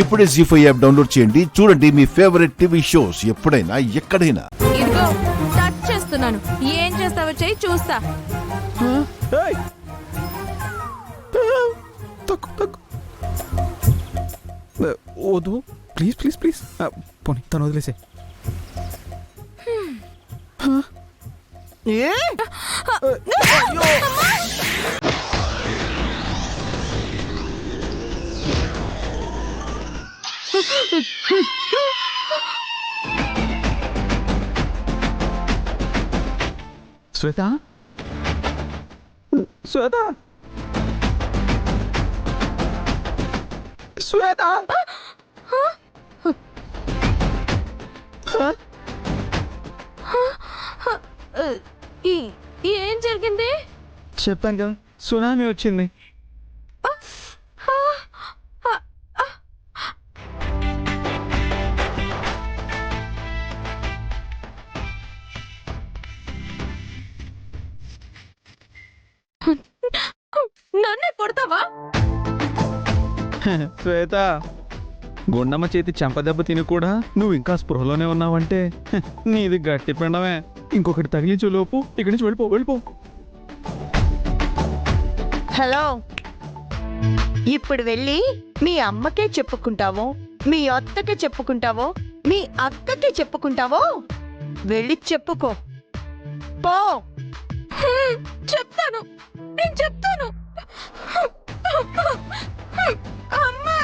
ఇప్పుడే జీ5 app download చేయండి. చూడండి మీ ఫేవరెట్ టీవీ షోస్ ఎప్పుడైనా ఎక్కడైనా. ఇదిగో టచ్ చేస్తున్నాను, ఏం చేస్తావో చెయ్యి చూస్తా. వద్దు ప్లీజ్ ప్లీజ్ ప్లీజ్ పోనీ తను వదిలేసే. శ్వేత శ్వేత శ్వేత ఏం జరిగింది? చెప్పాను కదా సునామీ వచ్చింది. నన్నే కొడతావా? శ్వేత గుండమ్మ చేతి చెంపదెబ్బ తిని కూడా నువ్వు ఇంకా స్పృహలోనే ఉన్నావంటే నీది గట్టి పిండమే. ఇంకొకటి తగిలించే లోపు ఇక్కడి నుంచి వెళ్ళిపో. హలో, ఇప్పుడు వెళ్ళి మీ అమ్మకే చెప్పుకుంటావో, మీ అత్తకే చెప్పుకుంటావో, మీ అక్కకే చెప్పుకుంటావో వెళ్ళి చెప్పుకో పో. చెప్తాను, నేను చెప్తాను. అమ్మా,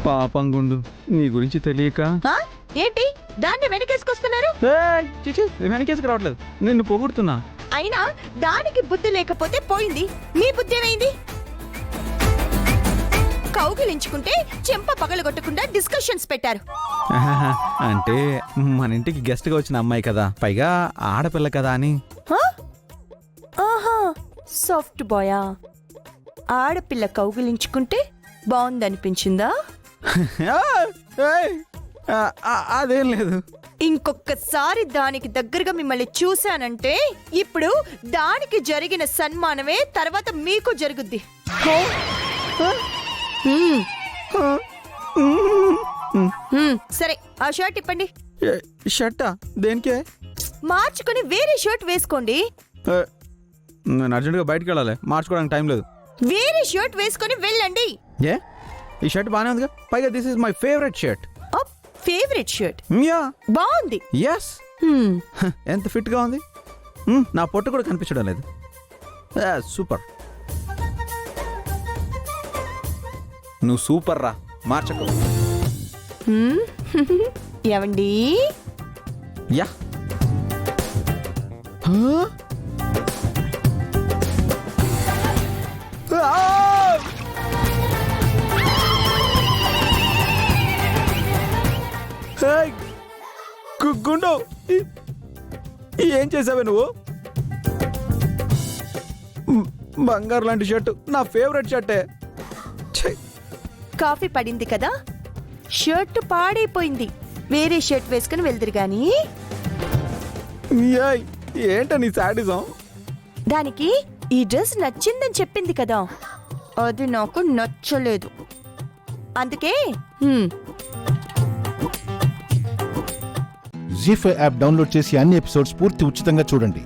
పాపం గుండు, నీ గురించి తెలియక. ఆ? ఏంటి దాన్ని వెనకేసుకొస్తున్నారు? వెనకేసుకు రావట్లేదు, నిన్ను పొగుడుతున్నా. అయినా దానికి బుద్ధి లేకపోతే పోయింది, మీ బుద్ధి ఏమైంది? కౌగిలించుకుంటే చెంప పగలగొట్టకుండా డిస్కషన్స్ పెట్టారు. అంటే మన ఇంటికి గెస్ట్ గా వచ్చిన అమ్మాయి కదా, పైగా ఆడపిల్ల కదా అని. ఆహా, సాఫ్ట్ బాయా? ఆడపిల్ల కౌగిలించుకుంటే బాగుందనిపించిందా? అదేం లేదు. ఇంకొకసారి దానికి దగ్గరగా మిమ్మల్ని చూశానంటే ఇప్పుడు దానికి జరిగిన సన్మానమే తర్వాత మీకు జరుగుద్ది. సరే, ఆ షర్ట్ ఇప్పండి. షర్టా? దేనికే? మార్చుకొని వేరే షర్ట్ వేసుకోండి. నేను అర్జెంట్గా బయటకు వెళ్ళాలి, మార్చుకోవడానికి టైం లేదు. వేరే షర్ట్ వేసుకొని వెళ్ళండి. ఏ, ఈ షర్ట్ బాగానే ఉందిగా, పైగా this is my favourite shirt. Favourite shirt yeah, బాగుంది. ఎస్. ఎంత ఫిట్ గా ఉంది, నా పొట్టు కూడా కనిపించడం లేదు. సూపర్, నువ్వు సూపర్ రా, మార్చకు. ఏవండి? యా, గుండు, ఏం చేసావే నువ్వు? బంగారు లాంటి షర్టు, నా ఫేవరెట్ షర్టే. కాఫీ పడింది కదా, షర్ట్ పాడైపోయింది, వేరే షర్ట్ వేసుకుని వెళ్తురు గాని. ఏంట నీ సాడిజం? దానికి ఈ డ్రెస్ నచ్చిందని చెప్పింది కదా, అది నాకు నచ్చలేదు, అందుకే. జీ5 యాప్ డౌన్లోడ్ చేసి అన్ని ఎపిసోడ్స్ పూర్తి ఉచితంగా చూడండి.